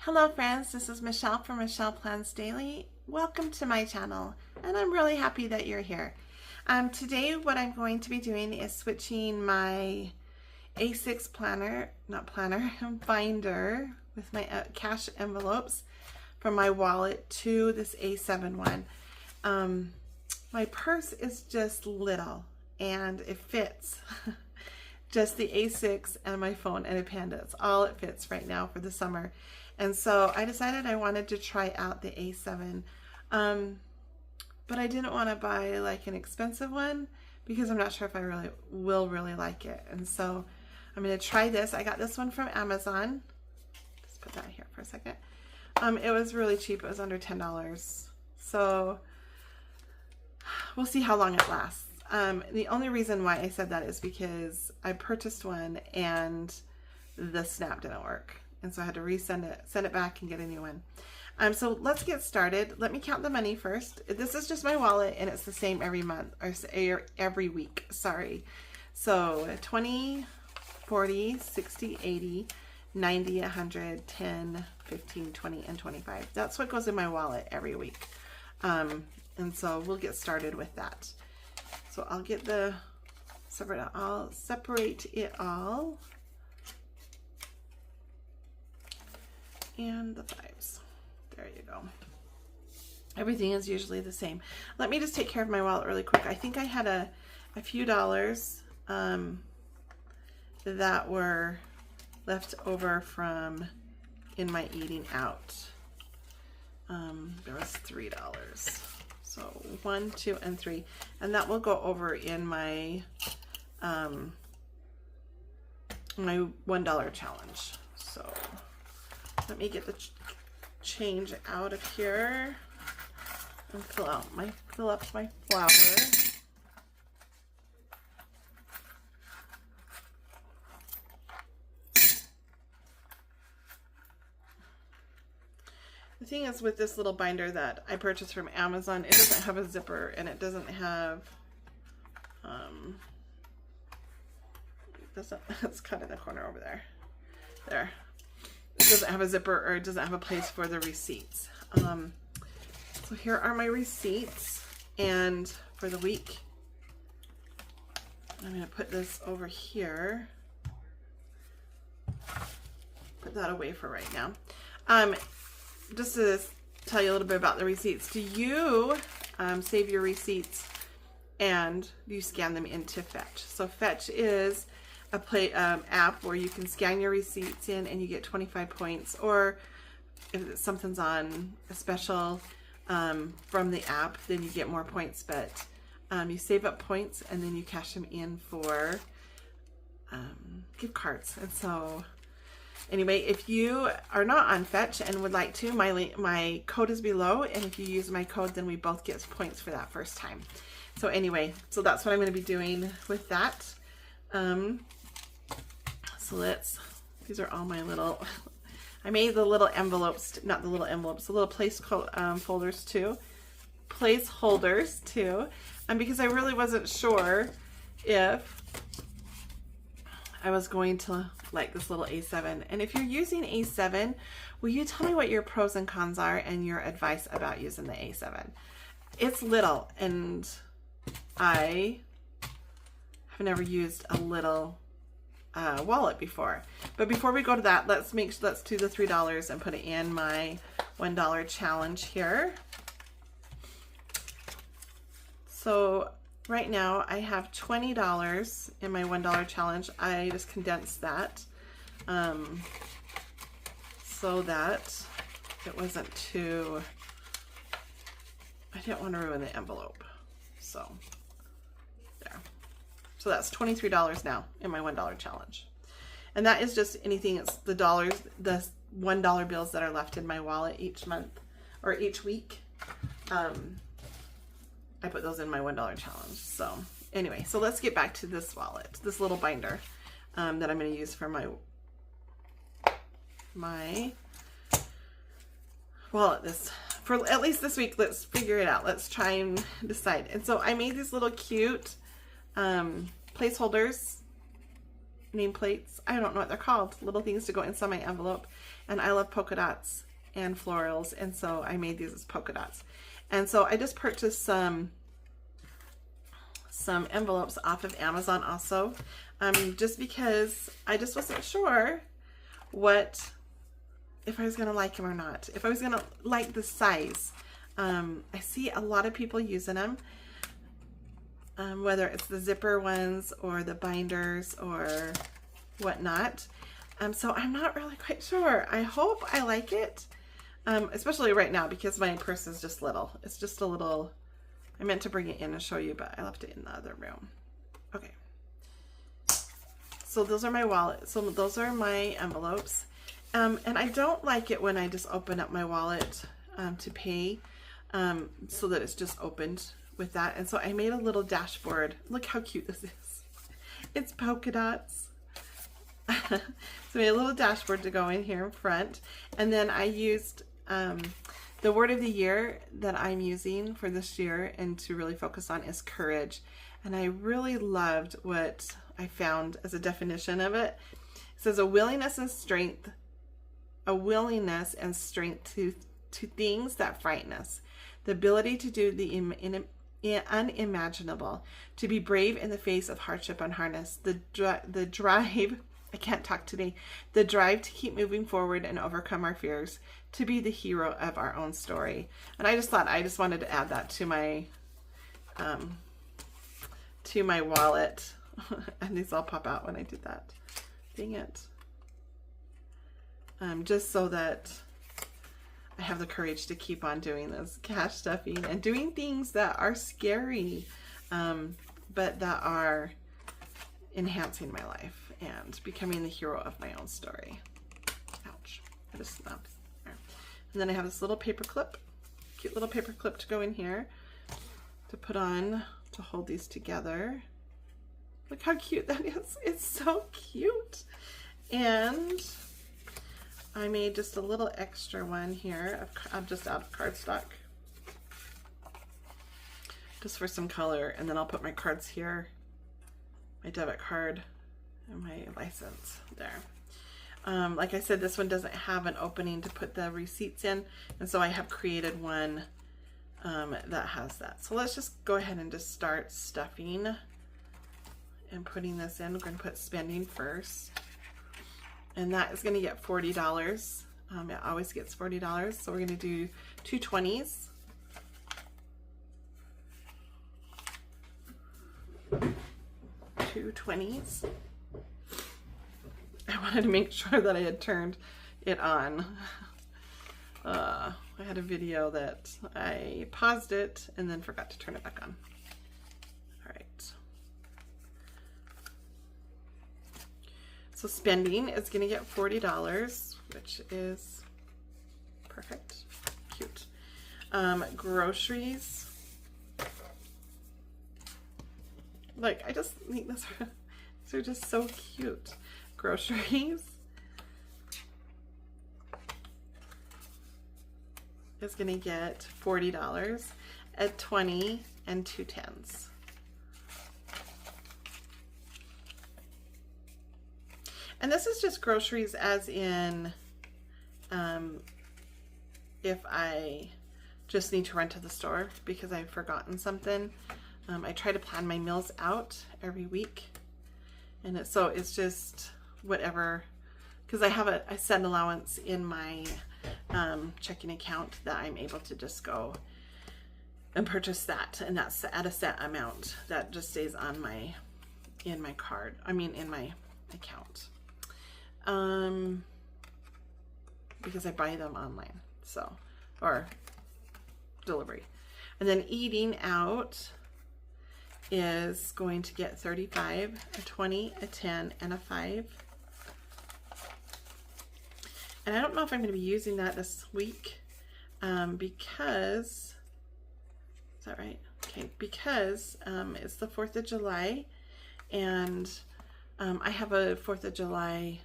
Hello friends, this is Michelle from Michelle Plans Daily. Welcome to my channel, and I'm really happy that you're here. Today what I'm going to be doing is switching my A6 binder with my cash envelopes from my wallet to this A7 one. My purse is just little and it fits just the A6 and my phone and a Panda. It's all it fits right now for the summer. And so I decided I wanted to try out the A7, but I didn't want to buy like an expensive one because I'm not sure if I will like it. And so I'm going to try this. I got this one from Amazon. Just put that here for a second. It was really cheap. It was under $10. So we'll see how long it lasts. The only reason why I said that is because I purchased one and the snap didn't work. And so I had to resend it, send it back and get a new one. So let's get started. Let me count the money first. This is just my wallet and it's the same every month, or every week, sorry. So 20, 40, 60, 80, 90, 100, 10, 15, 20, and 25. That's what goes in my wallet every week. And so we'll get started with that. So I'll get I'll separate it all. And the fives. There you go. Everything is usually the same. Let me just take care of my wallet really quick. I think I had a few dollars that were left over from in my eating out. There was $3. So 1, 2, and 3. And that will go over in my my $1 challenge. So let me get the change out of here and fill up my flour. The thing is with this little binder that I purchased from Amazon, it doesn't have a zipper and it doesn't have it's cut in the corner over there. There. It doesn't have a zipper, or it doesn't have a place for the receipts. So here are my receipts, and for the week, I'm going to put this over here. Put that away for right now. Just to tell you a little bit about the receipts. Do you save your receipts and you scan them into Fetch? So Fetch is a app where you can scan your receipts in and you get 25 points, or if something's on a special from the app, then you get more points, but you save up points and then you cash them in for gift cards. And so anyway, if you are not on Fetch and would like to, my code is below, and if you use my code, then we both get points for that first time. So anyway, so that's what I'm going to be doing with that. So these are all my little, I made the little envelopes, not the little envelopes, the little placeholders too, because I really wasn't sure if I was going to like this little A7. And if you're using A7, will you tell me what your pros and cons are and your advice about using the A7? It's little, and I have never used a little wallet before. But before we go to that, let's do the $3 and put it in my $1 challenge here. So right now I have $20 in my $1 challenge. I just condensed that so that it wasn't too, I didn't want to ruin the envelope. So there. So that's $23 now in my $1 challenge. And that is just anything, it's the $1 bills that are left in my wallet each month or each week. I put those in my $1 challenge. So anyway, so let's get back to this wallet, this little binder that I'm going to use for my wallet for at least this week. Let's figure it out. Let's try and decide. And so I made these little cute placeholders nameplates. I don't know what they're called. Little things to go inside my envelope. And I love polka dots and florals. And so I made these as polka dots. And so I just purchased some envelopes off of Amazon also. Just because I just wasn't sure if I was going to like them or not. If I was going to like the size. I see a lot of people using them. Whether it's the zipper ones or the binders or whatnot. So I'm not really quite sure. I hope I like it. Especially right now because my purse is just little. It's just a little, I meant to bring it in and show you, but I left it in the other room. Okay. So those are my wallet. So those are my envelopes. And I don't like it when I just open up my wallet to pay so that it's just opened with that. And so I made a little dashboard. Look how cute this is. It's polka dots. So I made a little dashboard to go in here in front. And then I used the word of the year that I'm using for this year and to really focus on is courage. And I really loved what I found as a definition of it. It says a willingness and strength to things that frighten us. The ability to do the unimaginable, to be brave in the face of hardship unharnessed, the drive, I can't talk today, the drive to keep moving forward and overcome our fears, to be the hero of our own story. And I just thought I just wanted to add that to my wallet. And these all pop out when I did that. Dang it. Just so that I have the courage to keep on doing this cash stuffing and doing things that are scary, but that are enhancing my life and becoming the hero of my own story. Ouch. I just snapped. There. And then I have this little paper clip, cute little paper clip to go in here to put on to hold these together. Look how cute that is. It's so cute. And I made just a little extra one here. I'm just out of cardstock. Just for some color. And then I'll put my cards here. My debit card and my license there. Like I said, this one doesn't have an opening to put the receipts in. And so I have created one that has that. So let's just go ahead and just start stuffing and putting this in. We're going to put spending first. And that is going to get $40. It always gets $40. So we're going to do 2 20s. Two 20s. I wanted to make sure that I had turned it on. I had a video that I paused it and then forgot to turn it back on. All right. So spending is going to get $40, which is perfect. Cute. Groceries. Like, I just think these are just so cute. Groceries is going to get $40 at 20 and 2 10s. And this is just groceries as in if I just need to run to the store because I've forgotten something. I try to plan my meals out every week. And it's just whatever, because I have a set allowance in my checking account that I'm able to just go and purchase that. And that's at a set amount that just stays on in my account. Because I buy them online, or delivery. And then eating out is going to get $35, a 20, a 10, and a 5. And I don't know if I'm going to be using that this week because, is that right? Okay, because it's the 4th of July and I have a 4th of July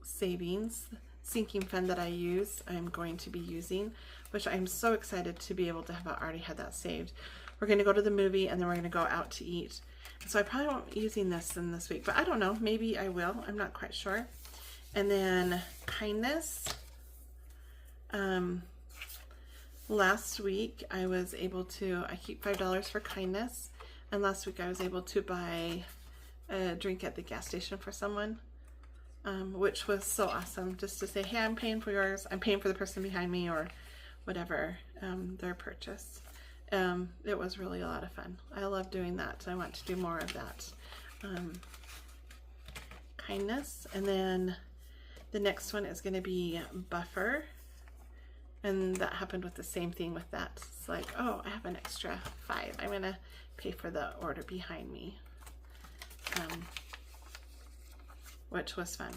savings sinking fund that I'm going to be using, which I'm so excited to be able to have already had that saved. We're going to go to the movie and then we're going to go out to eat So I probably won't be using this in this week, but I don't know. Maybe I will. I'm not quite sure. And then kindness. Last week I was able to, I keep $5 for kindness. And last week I was able to buy a drink at the gas station for someone, which was so awesome. Just to say, hey, I'm paying for yours. I'm paying for the person behind me, or whatever their purchase. It was really a lot of fun. I love doing that. I want to do more of that. Kindness. And then the next one is going to be buffer. And that happened with the same thing with that. It's like, oh, I have an extra $5. I'm going to pay for the order behind me. Which was fun.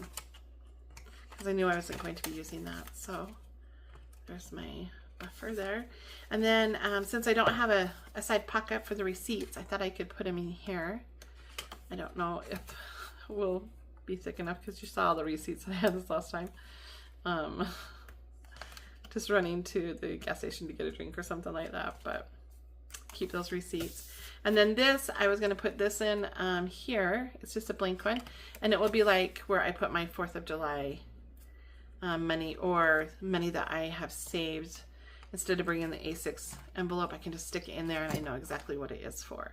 Because I knew I wasn't going to be using that. So there's my buffer there. And then since I don't have a side pocket for the receipts, I thought I could put them in here. I don't know if we'll be thick enough because you saw all the receipts I had this last time. Just running to the gas station to get a drink or something like that, but keep those receipts. And then this, I was going to put this in here. It's just a blank one, and it will be like where I put my 4th of July money, or money that I have saved. Instead of bringing the A6 envelope, I can just stick it in there and I know exactly what it is for.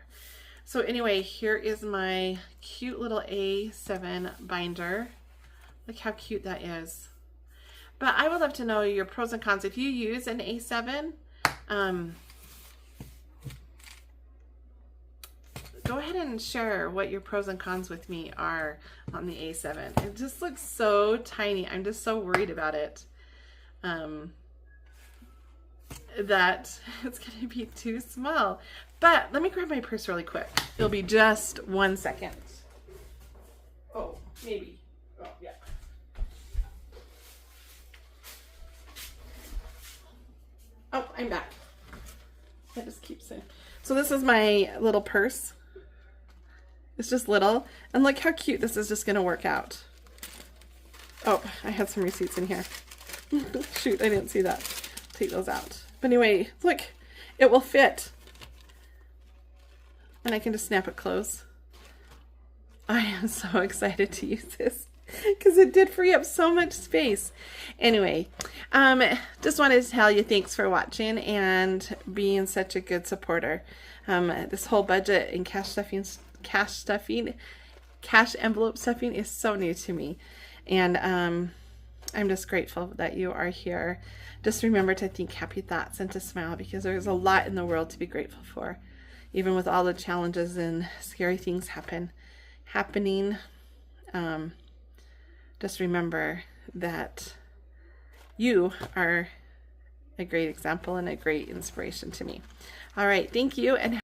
So anyway, here is my cute little A7 binder. Look how cute that is. But I would love to know your pros and cons. If you use an A7, go ahead and share what your pros and cons with me are on the A7. It just looks so tiny. I'm just so worried about it. That it's going to be too small. But let me grab my purse really quick. It'll be just 1 second. Oh, maybe. Oh, yeah. Oh, I'm back. I just keep saying. So this is my little purse. It's just little. And look how cute this is just going to work out. Oh, I had some receipts in here. Shoot, I didn't see that. Take those out. But anyway, look, it will fit. And I can just snap it closed. I am so excited to use this because it did free up so much space. Anyway, just wanted to tell you thanks for watching and being such a good supporter. This whole budget and cash envelope stuffing is so new to me. And I'm just grateful that you are here. Just remember to think happy thoughts and to smile, because there's a lot in the world to be grateful for. Even with all the challenges and scary things happening, just remember that you are a great example and a great inspiration to me. All right, thank you, and